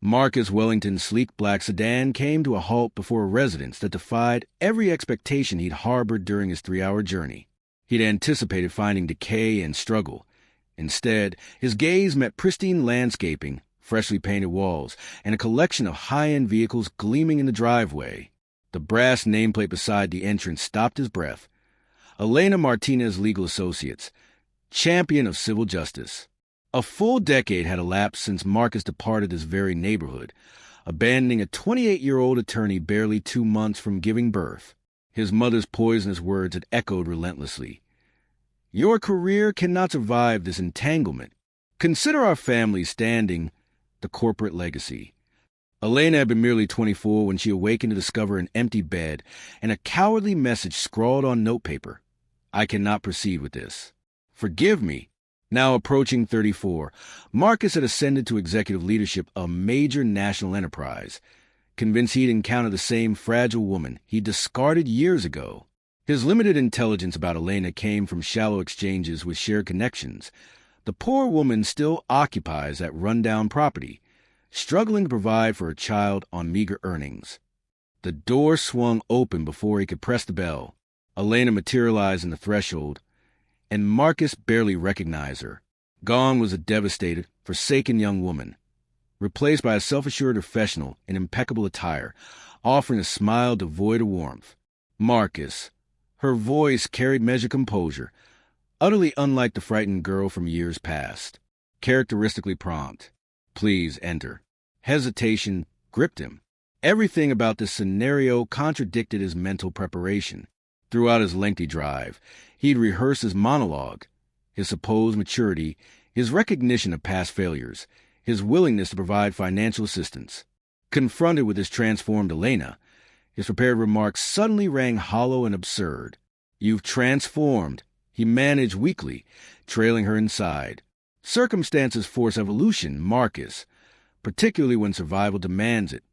Marcus Wellington's sleek black sedan came to a halt before a residence that defied every expectation he'd harbored during his 3-hour journey. He'd anticipated finding decay and struggle. Instead, his gaze met pristine landscaping, freshly painted walls, and a collection of high-end vehicles gleaming in the driveway. The brass nameplate beside the entrance stopped his breath. Elena Martinez Legal Associates, champion of civil justice. A full decade had elapsed since Marcus departed this very neighborhood, abandoning a 28-year-old attorney barely 2 months from giving birth. His mother's poisonous words had echoed relentlessly. "Your career cannot survive this entanglement. Consider our family's standing, the corporate legacy." Elena had been merely 24 when she awakened to discover an empty bed and a cowardly message scrawled on notepaper. "I cannot proceed with this. Forgive me." Now approaching 34, Marcus had ascended to executive leadership of a major national enterprise. Convinced he'd encountered the same fragile woman he'd discarded years ago. His limited intelligence about Elena came from shallow exchanges with shared connections. The poor woman still occupies that rundown property, struggling to provide for her child on meager earnings. The door swung open before he could press the bell. Elena materialized in the threshold, and Marcus barely recognized her. Gone was a devastated, forsaken young woman, replaced by a self-assured professional in impeccable attire, offering a smile devoid of warmth. "Marcus." Her voice carried measured composure, utterly unlike the frightened girl from years past. Characteristically prompt. "Please enter." Hesitation gripped him. Everything about this scenario contradicted his mental preparation. Throughout his lengthy drive, he'd rehearsed his monologue, his supposed maturity, his recognition of past failures, his willingness to provide financial assistance. Confronted with his transformed Elena, his prepared remarks suddenly rang hollow and absurd. "You've transformed," he managed weakly, trailing her inside. "Circumstances force evolution, Marcus, particularly when survival demands it."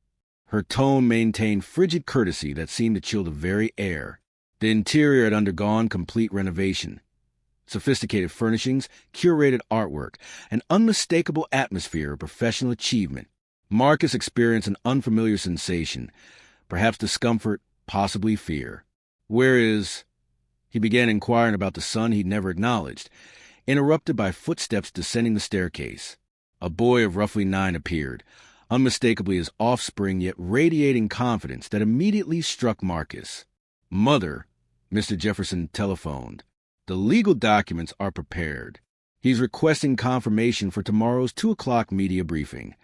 Her tone maintained frigid courtesy that seemed to chill the very air. The interior had undergone complete renovation. Sophisticated furnishings, curated artwork, an unmistakable atmosphere of professional achievement. Marcus experienced an unfamiliar sensation, perhaps discomfort, possibly fear. "Where is—" He began inquiring about the son he'd never acknowledged, interrupted by footsteps descending the staircase. A boy of roughly 9 appeared, unmistakably his offspring, yet radiating confidence that immediately struck Marcus. "Mother," Mr. Jefferson telephoned. "The legal documents are prepared. He's requesting confirmation for tomorrow's 2 o'clock media briefing."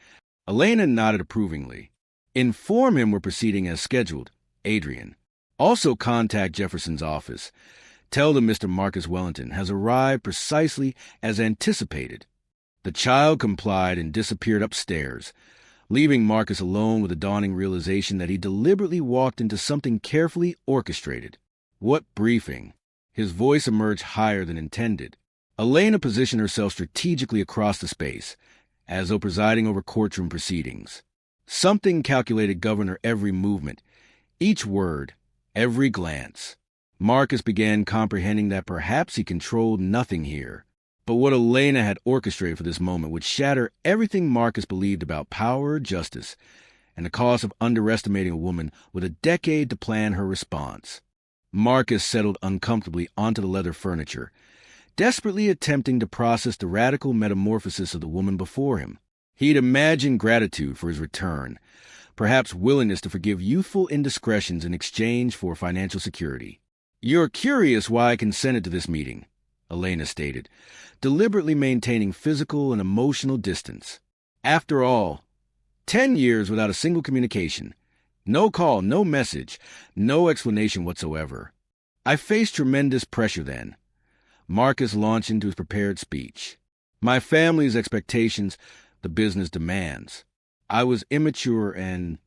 Elena nodded approvingly. "Inform him we're proceeding as scheduled, Adrian. Also contact Jefferson's office. Tell them Mr. Marcus Wellington has arrived precisely as anticipated." The child complied and disappeared upstairs, leaving Marcus alone with a dawning realization that he deliberately walked into something carefully orchestrated. What briefing? His voice emerged higher than intended. Elena positioned herself strategically across the space, as though presiding over courtroom proceedings. Something calculated governed her every movement, each word, every glance. Marcus began comprehending that perhaps he controlled nothing here. But what Elena had orchestrated for this moment would shatter everything Marcus believed about power or justice, and the cost of underestimating a woman with a decade to plan her response. Marcus settled uncomfortably onto the leather furniture, desperately attempting to process the radical metamorphosis of the woman before him. He'd imagined gratitude for his return, perhaps willingness to forgive youthful indiscretions in exchange for financial security. "You're curious why I consented to this meeting," Elena stated, deliberately maintaining physical and emotional distance. "After all, 10 years without a single communication. No call, no message, no explanation whatsoever. I faced tremendous pressure then." Marcus launched into his prepared speech. "My family's expectations, the business demands. I was immature and—"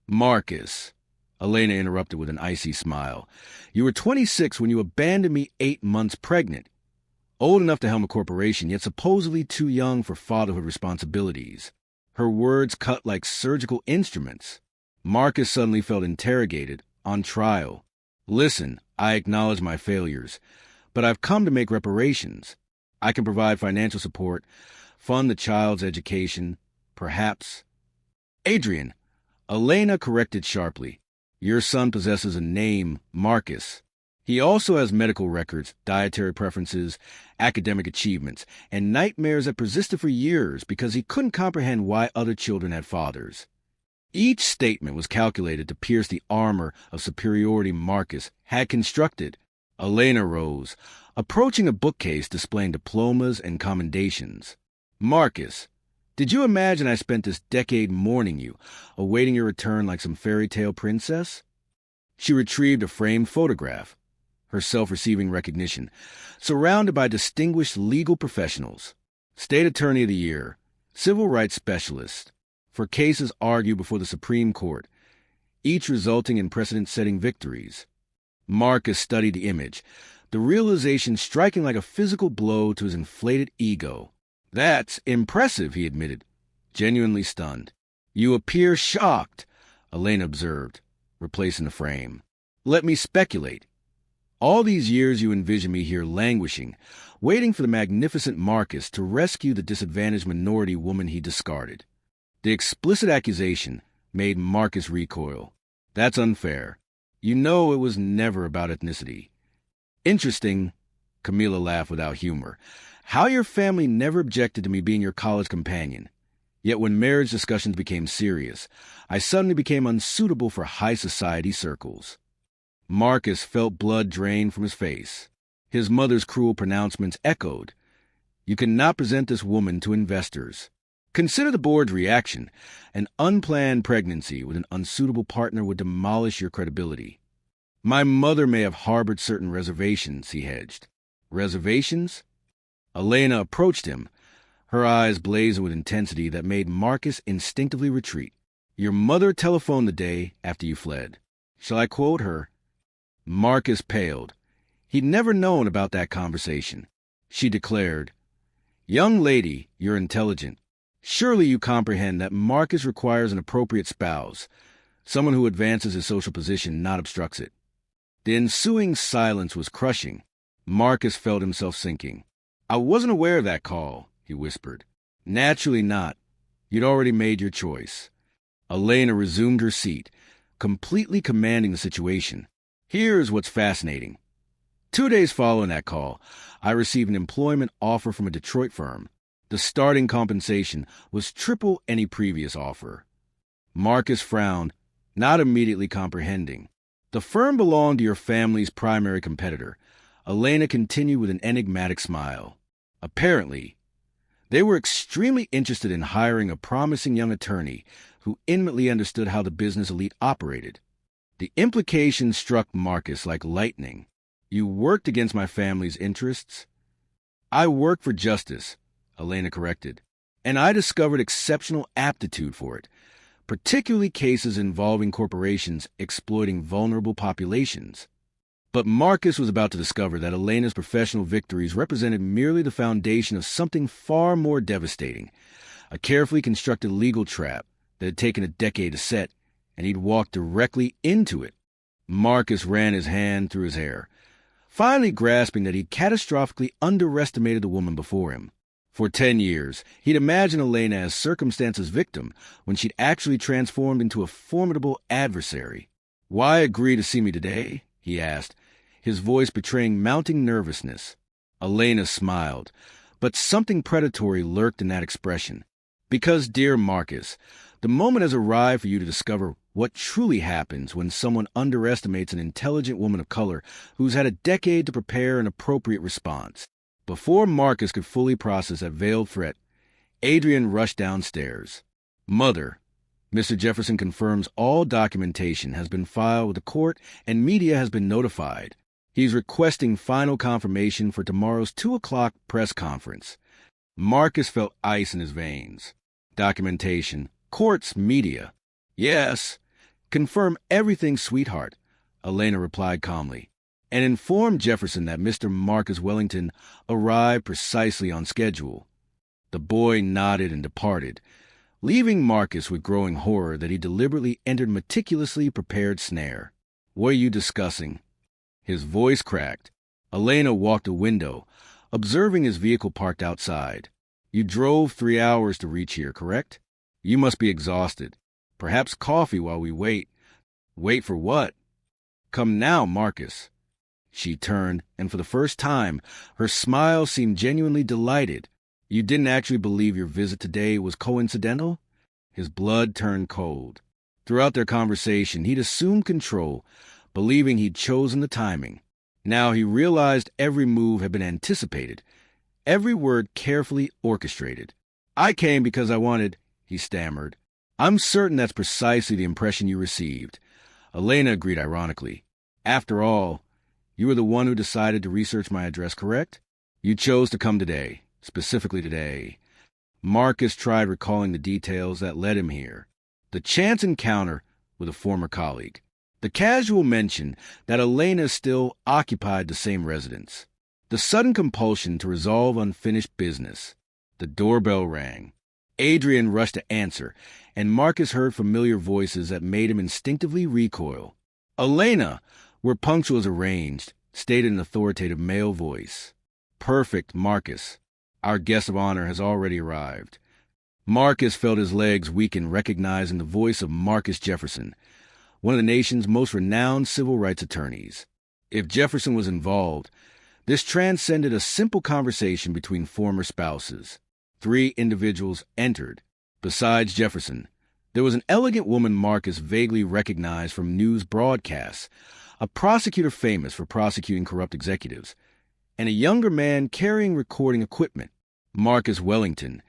"Marcus," Elena interrupted with an icy smile, "you were 26 when you abandoned me 8 months pregnant. Old enough to helm a corporation, yet supposedly too young for fatherhood responsibilities." Her words cut like surgical instruments. Marcus suddenly felt interrogated, on trial. "Listen, I acknowledge my failures, but I've come to make reparations. I can provide financial support, fund the child's education, perhaps—" Adrian, Elena corrected sharply. Your son possesses a name, Marcus. He also has medical records, dietary preferences, academic achievements, and nightmares that persisted for years because he couldn't comprehend why other children had fathers. Each statement was calculated to pierce the armor of superiority Marcus had constructed. Elena rose, approaching a bookcase displaying diplomas and commendations. Marcus, did you imagine I spent this decade mourning you, awaiting your return like some fairy tale princess? She retrieved a framed photograph, herself receiving recognition, surrounded by distinguished legal professionals, State Attorney of the Year, Civil Rights Specialist, for cases argued before the Supreme Court, each resulting in precedent-setting victories. Marcus studied the image, the realization striking like a physical blow to his inflated ego. That's impressive, he admitted, genuinely stunned. You appear shocked, Elena observed, replacing the frame. Let me speculate. All these years you envision me here languishing, waiting for the magnificent Marcus to rescue the disadvantaged minority woman he discarded. The explicit accusation made Marcus recoil. That's unfair. You know it was never about ethnicity. Interesting, Camilla laughed without humor, how your family never objected to me being your college companion. Yet when marriage discussions became serious, I suddenly became unsuitable for high society circles. Marcus felt blood drain from his face. His mother's cruel pronouncements echoed. You cannot present this woman to investors. Consider the board's reaction. An unplanned pregnancy with an unsuitable partner would demolish your credibility. My mother may have harbored certain reservations, he hedged. Reservations? Elena approached him, her eyes blazing with intensity that made Marcus instinctively retreat. Your mother telephoned the day after you fled. Shall I quote her? Marcus paled. He'd never known about that conversation. She declared, Young lady, you're intelligent. Surely you comprehend that Marcus requires an appropriate spouse, someone who advances his social position, not obstructs it. The ensuing silence was crushing. Marcus felt himself sinking. I wasn't aware of that call, he whispered. Naturally not. You'd already made your choice. Elena resumed her seat, completely commanding the situation. Here's what's fascinating. 2 days following that call, I received an employment offer from a Detroit firm. The starting compensation was triple any previous offer. Marcus frowned, not immediately comprehending. The firm belonged to your family's primary competitor. Elena continued with an enigmatic smile. Apparently, they were extremely interested in hiring a promising young attorney who intimately understood how the business elite operated. The implication struck Marcus like lightning. You worked against my family's interests? I work for justice, Elena corrected, and I discovered exceptional aptitude for it, particularly cases involving corporations exploiting vulnerable populations. But Marcus was about to discover that Elena's professional victories represented merely the foundation of something far more devastating, a carefully constructed legal trap that had taken a decade to set, and he'd walked directly into it. Marcus ran his hand through his hair, finally grasping that he'd catastrophically underestimated the woman before him. For 10 years, he'd imagined Elena as circumstance's victim when she'd actually transformed into a formidable adversary. Why agree to see me today? He asked, his voice betraying mounting nervousness. Elena smiled, but something predatory lurked in that expression. Because, dear Marcus, the moment has arrived for you to discover what truly happens when someone underestimates an intelligent woman of color who's had a decade to prepare an appropriate response. Before Marcus could fully process that veiled threat, Adrian rushed downstairs. Mother, Mr. Jefferson confirms all documentation has been filed with the court and media has been notified. He's requesting final confirmation for tomorrow's 2 o'clock press conference. Marcus felt ice in his veins. Documentation. Courts, media. Yes. Confirm everything, sweetheart, Elena replied calmly, and informed Jefferson that Mr. Marcus Wellington arrived precisely on schedule. The boy nodded and departed, leaving Marcus with growing horror that he deliberately entered meticulously prepared snare. What are you discussing? His voice cracked. Elena walked to a window, observing his vehicle parked outside. You drove 3 hours to reach here, correct? You must be exhausted. Perhaps coffee while we wait. Wait for what? Come now, Marcus. She turned, and for the first time, her smile seemed genuinely delighted. You didn't actually believe your visit today was coincidental? His blood turned cold. Throughout their conversation, he'd assumed control, believing he'd chosen the timing. Now he realized every move had been anticipated, every word carefully orchestrated. I came because I wanted, he stammered. I'm certain that's precisely the impression you received. Elena agreed ironically. After all, you were the one who decided to research my address, correct? You chose to come today, specifically today. Marcus tried recalling the details that led him here. The chance encounter with a former colleague. The casual mention that Elena still occupied the same residence. The sudden compulsion to resolve unfinished business. The doorbell rang. Adrian rushed to answer, and Marcus heard familiar voices that made him instinctively recoil. Elena, we're punctual as arranged, stated an authoritative male voice. Perfect, Marcus. Our guest of honor has already arrived. Marcus felt his legs weaken, recognizing the voice of Marcus Jefferson, one of the nation's most renowned civil rights attorneys. If Jefferson was involved, this transcended a simple conversation between former spouses. 3 individuals entered. Besides Jefferson, there was an elegant woman Marcus vaguely recognized from news broadcasts, a prosecutor famous for prosecuting corrupt executives, and a younger man carrying recording equipment, Marcus Wellington.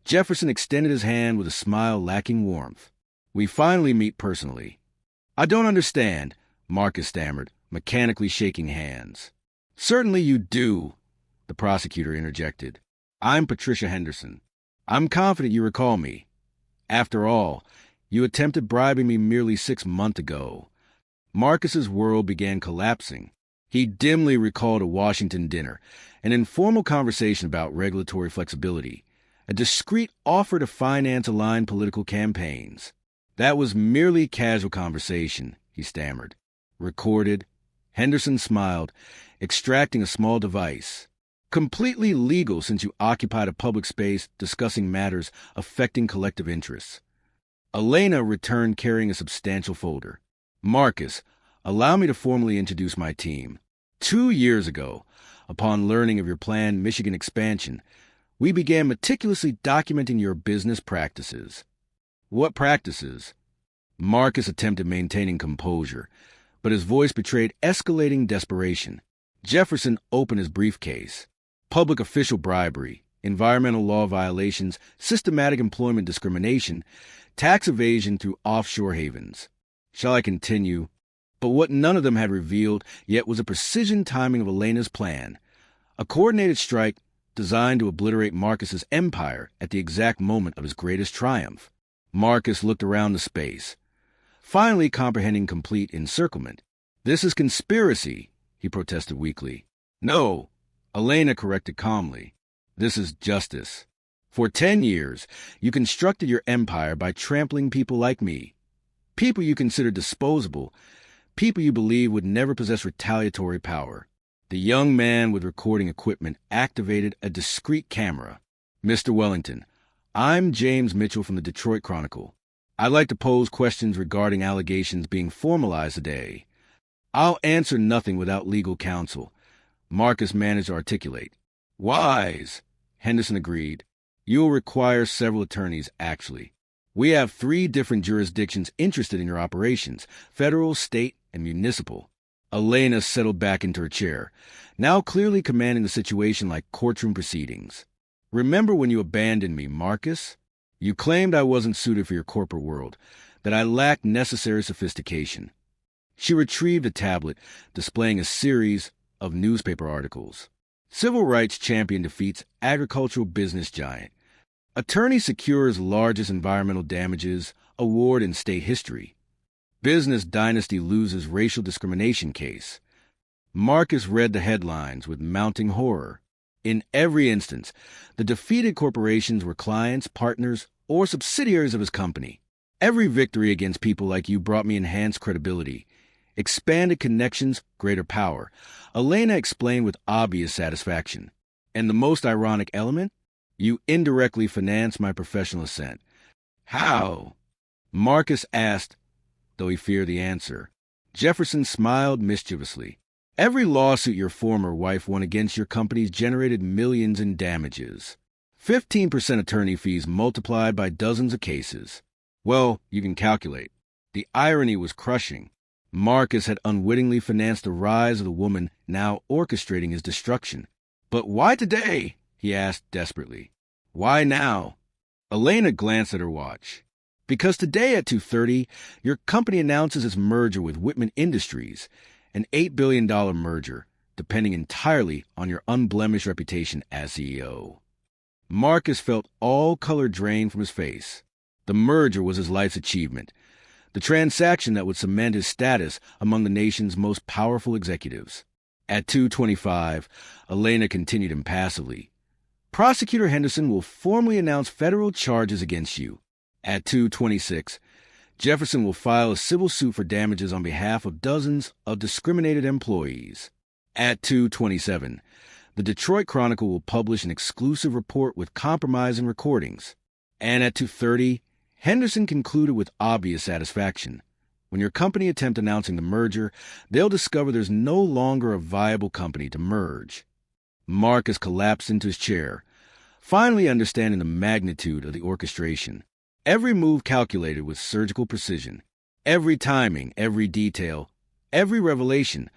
Jefferson extended his hand with a smile lacking warmth. We finally meet personally. I don't understand, Marcus stammered, mechanically shaking hands. Certainly you do, the prosecutor interjected. I'm Patricia Henderson. I'm confident you recall me. After all, you attempted bribing me merely 6 months ago. Marcus's world began collapsing. He dimly recalled a Washington dinner, an informal conversation about regulatory flexibility, a discreet offer to finance aligned political campaigns. That was merely casual conversation, he stammered. Recorded. Henderson smiled, extracting a small device. Completely legal since you occupied a public space discussing matters affecting collective interests. Elena returned carrying a substantial folder. Marcus, allow me to formally introduce my team. 2 years ago, upon learning of your planned Michigan expansion, we began meticulously documenting your business practices. What practices? Marcus attempted maintaining composure, but his voice betrayed escalating desperation. Jefferson opened his briefcase. Public official bribery, environmental law violations, systematic employment discrimination, tax evasion through offshore havens. Shall I continue? But what none of them had revealed yet was a precision timing of Elena's plan. A coordinated strike designed to obliterate Marcus's empire at the exact moment of his greatest triumph. Marcus looked around the space, finally comprehending complete encirclement. This is conspiracy, he protested weakly. No, Elena corrected calmly. This is justice. For 10 years, you constructed your empire by trampling people like me. People you consider disposable, people you believe would never possess retaliatory power. The young man with recording equipment activated a discreet camera. Mr. Wellington, I'm James Mitchell from the Detroit Chronicle. I'd like to pose questions regarding allegations being formalized today. I'll answer nothing without legal counsel, Marcus managed to articulate. Wise, Henderson agreed. You'll require several attorneys, actually. We have 3 different jurisdictions interested in your operations, federal, state, and municipal. Elena settled back into her chair, now clearly commanding the situation like courtroom proceedings. Remember when you abandoned me, Marcus? You claimed I wasn't suited for your corporate world, that I lacked necessary sophistication. She retrieved a tablet, displaying a series of newspaper articles. Civil rights champion defeats agricultural business giant. Attorney secures largest environmental damages award in state history. Business dynasty loses racial discrimination case. Marcus read the headlines with mounting horror. In every instance, the defeated corporations were clients, partners, or subsidiaries of his company. Every victory against people like you brought me enhanced credibility, expanded connections, greater power. Elena explained with obvious satisfaction. And the most ironic element? You indirectly financed my professional ascent. How? Marcus asked, though he feared the answer. Jefferson smiled mischievously. Every lawsuit your former wife won against your companies generated millions in damages. 15% attorney fees multiplied by dozens of cases. Well, you can calculate. The irony was crushing. Marcus had unwittingly financed the rise of the woman now orchestrating his destruction. But why today? He asked desperately. Why now? Elena glanced at her watch. Because today at 2:30, your company announces its merger with Whitman Industries, an $8 billion merger, depending entirely on your unblemished reputation as CEO. Marcus felt all color drain from his face. The merger was his life's achievement, the transaction that would cement his status among the nation's most powerful executives. At 2:25, Elena continued impassively. Prosecutor Henderson will formally announce federal charges against you. At 2:26, Jefferson will file a civil suit for damages on behalf of dozens of discriminated employees. At 2:27, the Detroit Chronicle will publish an exclusive report with compromising recordings. And at 2:30, Henderson concluded with obvious satisfaction. When your company attempts announcing the merger, they'll discover there's no longer a viable company to merge. Marcus collapsed into his chair, finally understanding the magnitude of the orchestration. Every move calculated with surgical precision. Every timing, every detail, every revelation,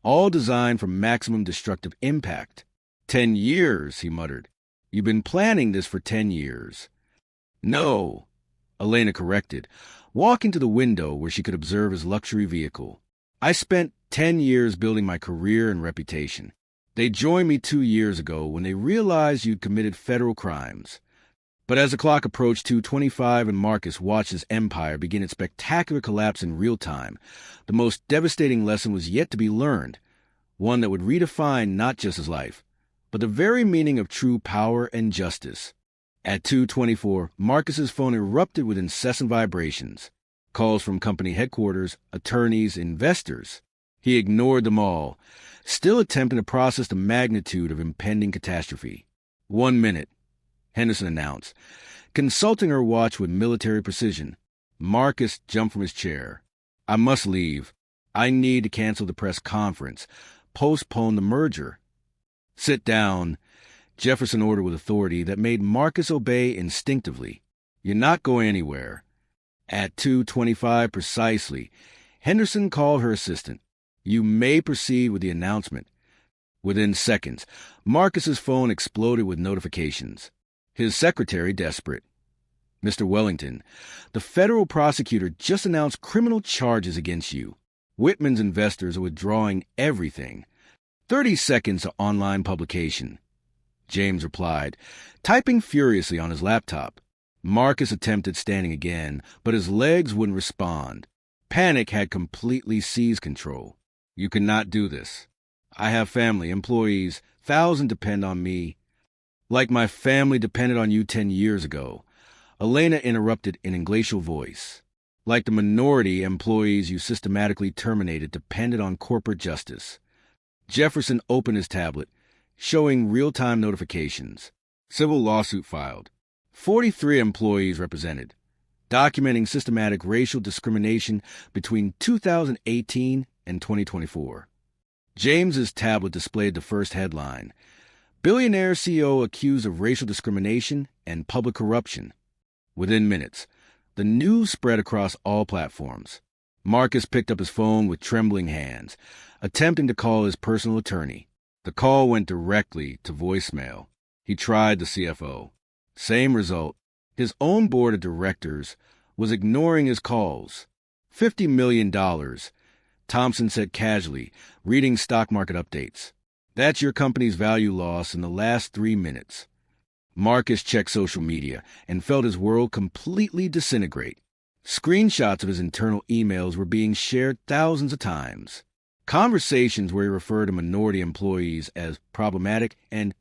all designed for maximum destructive impact. 10 years, he muttered. You've been planning this for 10 years. No, Elena corrected, walking to the window where she could observe his luxury vehicle. I spent 10 years building my career and reputation. They joined me 2 years ago when they realized you'd committed federal crimes. But as the clock approached 2:25 and Marcus watched his empire begin its spectacular collapse in real time, the most devastating lesson was yet to be learned, one that would redefine not just his life, but the very meaning of true power and justice. At 2:24, Marcus's phone erupted with incessant vibrations. Calls from company headquarters, attorneys, investors. He ignored them all, still attempting to process the magnitude of impending catastrophe. 1 minute, Henderson announced, consulting her watch with military precision. Marcus jumped from his chair. I must leave. I need to cancel the press conference. Postpone the merger. Sit down, Jefferson ordered with authority that made Marcus obey instinctively. You're not going anywhere. At 2:25 precisely, Henderson called her assistant. You may proceed with the announcement. Within seconds, Marcus's phone exploded with notifications. His secretary desperate. Mr. Wellington, the federal prosecutor just announced criminal charges against you. Whitman's investors are withdrawing everything. 30 seconds to online publication. James replied, typing furiously on his laptop. Marcus attempted standing again, but his legs wouldn't respond. Panic had completely seized control. You cannot do this. I have family, employees, thousands depend on me. Like my family depended on you 10 years ago. Elena interrupted in a glacial voice. Like the minority employees you systematically terminated depended on corporate justice. Jefferson opened his tablet, showing real-time notifications. Civil lawsuit filed. 43 employees represented, documenting systematic racial discrimination between 2018 and 2024. James's tablet displayed the first headline. Billionaire CEO accused of racial discrimination and public corruption. Within minutes, the news spread across all platforms. Marcus picked up his phone with trembling hands, attempting to call his personal attorney. The call went directly to voicemail. He tried the CFO. Same result. His own board of directors was ignoring his calls. $50 million, Thompson said casually, reading stock market updates. That's your company's value loss in the last 3 minutes. Marcus checked social media and felt his world completely disintegrate. Screenshots of his internal emails were being shared thousands of times. Conversations where he referred to minority employees as problematic and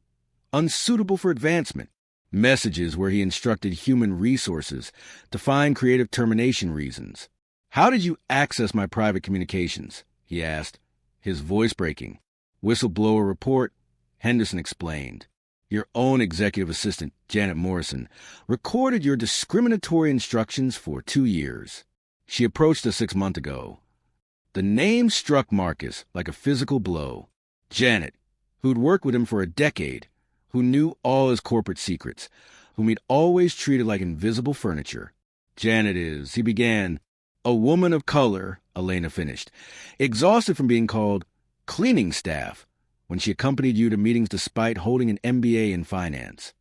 unsuitable for advancement. Messages where he instructed human resources to find creative termination reasons. How did you access my private communications? He asked, his voice breaking. Whistleblower report, Henderson explained. Your own executive assistant, Janet Morrison, recorded your discriminatory instructions for 2 years. She approached us 6 months ago. The name struck Marcus like a physical blow. Janet, who'd worked with him for a decade, who knew all his corporate secrets, whom he'd always treated like invisible furniture. Janet is, he began, a woman of color, Elena finished, exhausted from being called cleaning staff when she accompanied you to meetings despite holding an MBA in finance.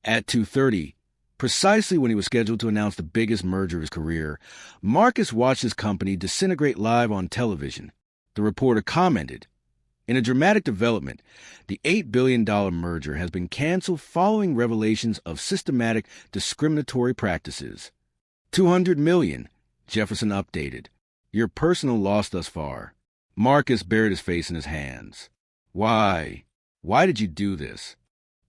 At 2:30, precisely when he was scheduled to announce the biggest merger of his career, Marcus watched his company disintegrate live on television. The reporter commented, "In a dramatic development, the $8 billion merger has been canceled following revelations of systematic discriminatory practices." 200 million, Jefferson updated. Your personal loss thus far. Marcus buried his face in his hands. Why? Why did you do this?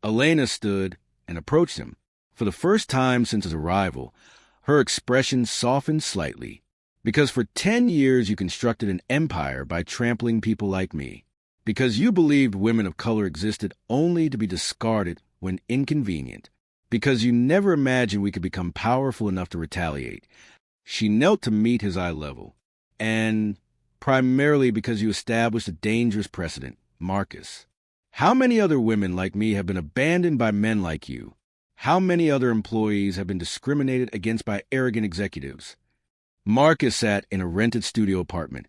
Elena stood and approached him. For the first time since his arrival, her expression softened slightly. Because for 10 years you constructed an empire by trampling people like me. Because you believed women of color existed only to be discarded when inconvenient. Because you never imagined we could become powerful enough to retaliate. She knelt to meet his eye level. And primarily because you established a dangerous precedent, Marcus. How many other women like me have been abandoned by men like you? How many other employees have been discriminated against by arrogant executives? Marcus sat in a rented studio apartment,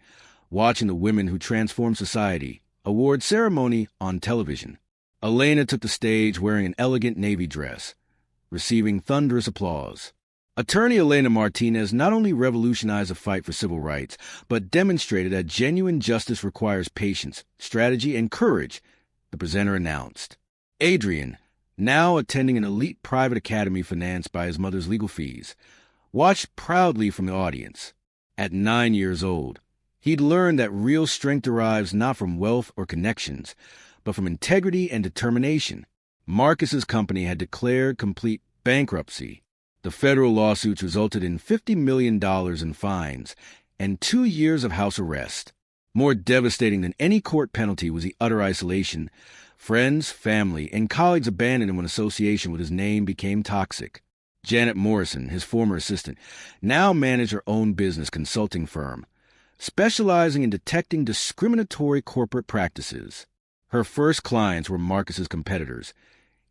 watching the Women Who Transformed Society award ceremony on television. Elena took the stage wearing an elegant navy dress, receiving thunderous applause. Attorney Elena Martinez not only revolutionized the fight for civil rights, but demonstrated that genuine justice requires patience, strategy, and courage, the presenter announced. Adrian, now attending an elite private academy financed by his mother's legal fees, watched proudly from the audience. At 9 years old, he'd learned that real strength derives not from wealth or connections, but from integrity and determination. Marcus's company had declared complete bankruptcy. The federal lawsuits resulted in $50 million in fines and 2 years of house arrest. More devastating than any court penalty was the utter isolation. Friends, family, and colleagues abandoned him when association with his name became toxic. Janet Morrison, his former assistant, now managed her own business consulting firm, specializing in detecting discriminatory corporate practices. Her first clients were Marcus's competitors,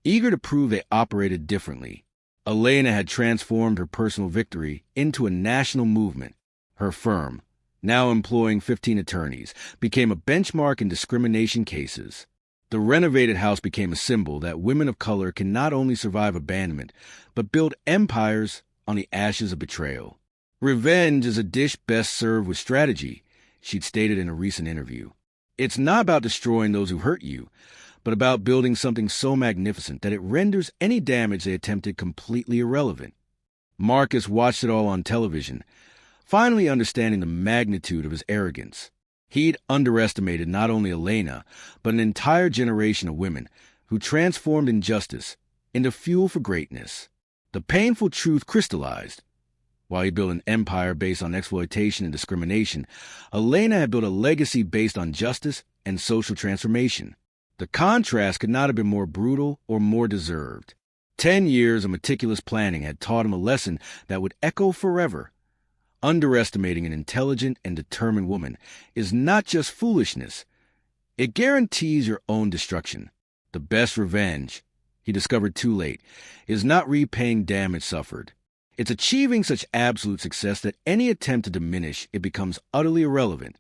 eager to prove they operated differently. Elena had transformed her personal victory into a national movement. Her firm, now employing 15 attorneys, became a benchmark in discrimination cases. The renovated house became a symbol that women of color can not only survive abandonment, but build empires on the ashes of betrayal. Revenge is a dish best served with strategy, she'd stated in a recent interview. It's not about destroying those who hurt you, but about building something so magnificent that it renders any damage they attempted completely irrelevant. Marcus watched it all on television, finally understanding the magnitude of his arrogance. He'd underestimated not only Elena, but an entire generation of women who transformed injustice into fuel for greatness. The painful truth crystallized. While he built an empire based on exploitation and discrimination, Elena had built a legacy based on justice and social transformation. The contrast could not have been more brutal or more deserved. 10 years of meticulous planning had taught him a lesson that would echo forever. Underestimating an intelligent and determined woman is not just foolishness. It guarantees your own destruction. The best revenge, he discovered too late, is not repaying damage suffered. It's achieving such absolute success that any attempt to diminish it becomes utterly irrelevant.